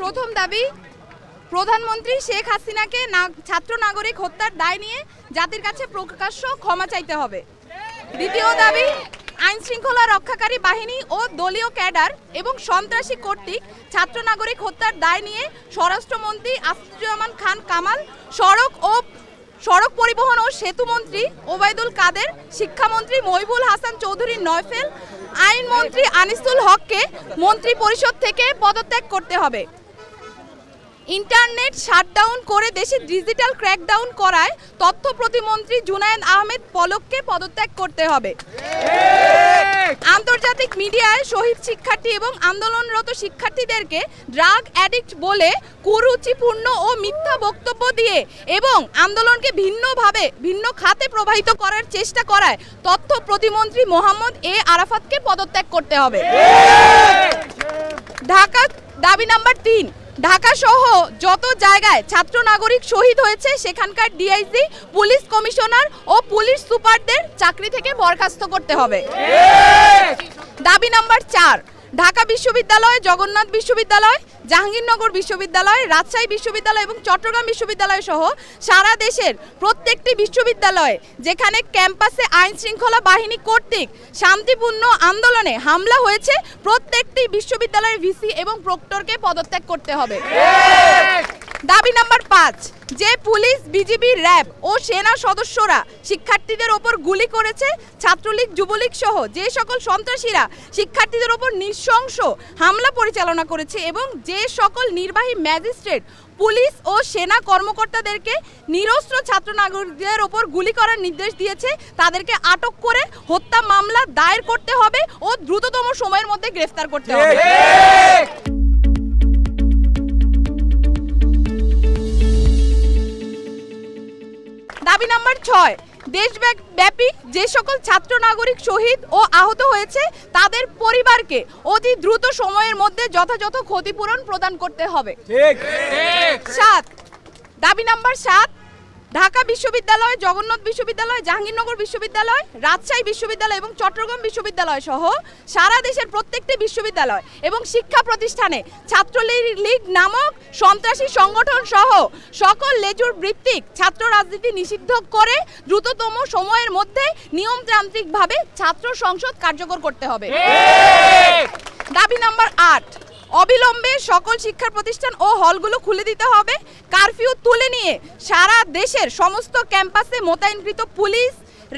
প্রথম দাবি, প্রধানমন্ত্রী শেখ হাসিনাকে ছাত্র নাগরিক হত্যার দায় নিয়ে জাতির কাছে প্রকাশ্য ক্ষমা চাইতে হবে। দ্বিতীয় দাবি, আইন শৃঙ্খলা রক্ষাকারী বাহিনী ও দলীয় ক্যাডার এবং সন্ত্রাসী কর্তৃক ছাত্র নাগরিক হত্যার দায় নিয়ে স্বরাষ্ট্রমন্ত্রী আসাদুজ্জামান খান কামাল, সড়ক পরিবহন ও সেতু মন্ত্রী ওবায়দুল কাদের, শিক্ষামন্ত্রী মহিবুল হাসান চৌধুরী নয়ফেল, আইনমন্ত্রী আনিসুল হককে মন্ত্রী পরিষদ থেকে পদত্যাগ করতে হবে। ইন্টারনেট শাটডাউন করে দেশে ডিজিটাল ক্র্যাকডাউন করায় তথ্য প্রতিমন্ত্রী জুনায়েদ আহমেদ পলককে পদত্যাগ করতে হবে। আন্তর্জাতিক মিডিয়ায় শহীদ শিক্ষার্থী এবং আন্দোলনরত শিক্ষার্থীদেরকে ড্রাগ অ্যাডিক্ট বলে কুরুচিপূর্ণ ও মিথ্যা বক্তব্য দিয়ে এবং আন্দোলনকে ভিন্ন খাতে প্রবাহিত করার চেষ্টা করায় তথ্য প্রতিমন্ত্রী মোহাম্মদ এ আরাফাতকে পদত্যাগ করতে হবে। ঢাকা দাবি নাম্বার 3, ঢাকা সহ যত জায়গায় ছাত্র নাগরিক শহীদ হয়েছে সেখানকার ডিআইজি, পুলিশ কমিশনার ও পুলিশ সুপারদের চাকরি থেকে বরখাস্ত করতে হবে। দাবি নাম্বার 4, ঢাকা বিশ্ববিদ্যালয়, জগন্নাথ বিশ্ববিদ্যালয়, জাহাঙ্গীরনগর বিশ্ববিদ্যালয়, রাজশাহী বিশ্ববিদ্যালয় এবং চট্টগ্রাম বিশ্ববিদ্যালয় সহ সারা দেশের প্রত্যেকটি বিশ্ববিদ্যালয়ে যেখানে ক্যাম্পাসে আইন শৃঙ্খলা বাহিনী কর্তৃক শান্তিপূর্ণ আন্দোলনে হামলা হয়েছে প্রত্যেকটি বিশ্ববিদ্যালয়ের ভিসি এবং প্রক্টরকে পদত্যাগ করতে হবে। দাবি নাম্বার 5, যে পুলিশ, বিজিবি, র্যাব ও সেনা সদস্যরা শিক্ষার্থীদের ওপর গুলি করেছে, ছাত্রলীগ, যুবলীগ সহ যে সকল সন্ত্রাসীরা শিক্ষার্থীদের ওপর নৃশংস হামলা পরিচালনা করেছে এবং যে সকল নির্বাহী ম্যাজিস্ট্রেট, পুলিশ ও সেনা কর্মকর্তাদেরকে নিরস্ত্র ছাত্র নাগরিকদের ওপর গুলি করার নির্দেশ দিয়েছে তাদেরকে আটক করে হত্যা মামলা দায়ের করতে হবে ও দ্রুততম সময়ের মধ্যে গ্রেফতার করতে হবে। দাবি নাম্বার 6, দেশব্যাপী যে সকল ছাত্র নাগরিক শহীদ ও আহত হয়েছে তাদের পরিবারকে অতি দ্রুত সময়ের মধ্যে যথাযথ ক্ষতিপূরণ প্রদান করতে হবে। 7, দাবি নাম্বার 7, ঢাকা বিশ্ববিদ্যালয়, জগন্নাথ বিশ্ববিদ্যালয়, জাহাঙ্গীরনগর বিশ্ববিদ্যালয়, রাজশাহী বিশ্ববিদ্যালয় এবং চট্টগ্রাম বিশ্ববিদ্যালয় সহ সারা দেশের প্রত্যেকটি বিশ্ববিদ্যালয় এবং শিক্ষা প্রতিষ্ঠানে ছাত্রলীগ নামক সন্ত্রাসী সংগঠন সহ সকল লেজুর ভিত্তিক ছাত্র রাজনীতি নিষিদ্ধ করে দ্রুততম সময়ের মধ্যে নিয়মতান্ত্রিকভাবে ছাত্র সংসদ কার্যকর করতে হবে। দাবি নাম্বার 8, অবিলম্বে সকল শিক্ষা প্রতিষ্ঠান ও হলগুলো খুলে দিতে হবে। কারফিউ তুলে নিয়ে সারা দেশের সমস্ত ক্যাম্পাসে মোতায়েনকৃত পুলিশ,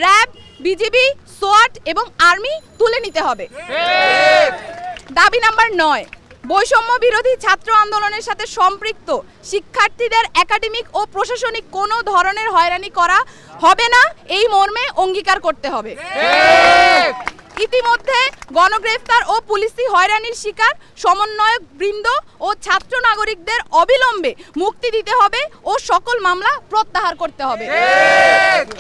র্যাব, বিজিবি, সোয়াট এবং আর্মি তুলে নিতে হবে। দাবি নাম্বার 9, বৈষম্য বিরোধী ছাত্র আন্দোলনের সাথে সম্পৃক্ত শিক্ষার্থীদের একাডেমিক ও প্রশাসনিক কোনো ধরনের হয়রানি করা হবে না এই মর্মে অঙ্গীকার করতে হবে। ইতিমধ্যে গণগ্রেফতার ও পুলিশি হয়রানির শিকার সমন্বয়ক বৃন্দ ও ছাত্র নাগরিকদের অবিলম্বে মুক্তি দিতে হবে ও সকল মামলা প্রত্যাহার করতে হবে।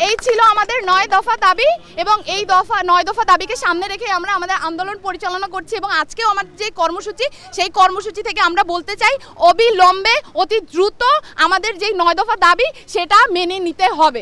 এই ছিল আমাদের 9 দফা দাবি এবং এই 9 দফা দাবিকে সামনে রেখে আমরা আমাদের আন্দোলন পরিচালনা করছি এবং আজকেও আমাদের যে কর্মসূচি সেই কর্মসূচি থেকে আমরা বলতে চাই অবিলম্বে অতি দ্রুত আমাদের যে 9 দফা দাবি সেটা মেনে নিতে হবে।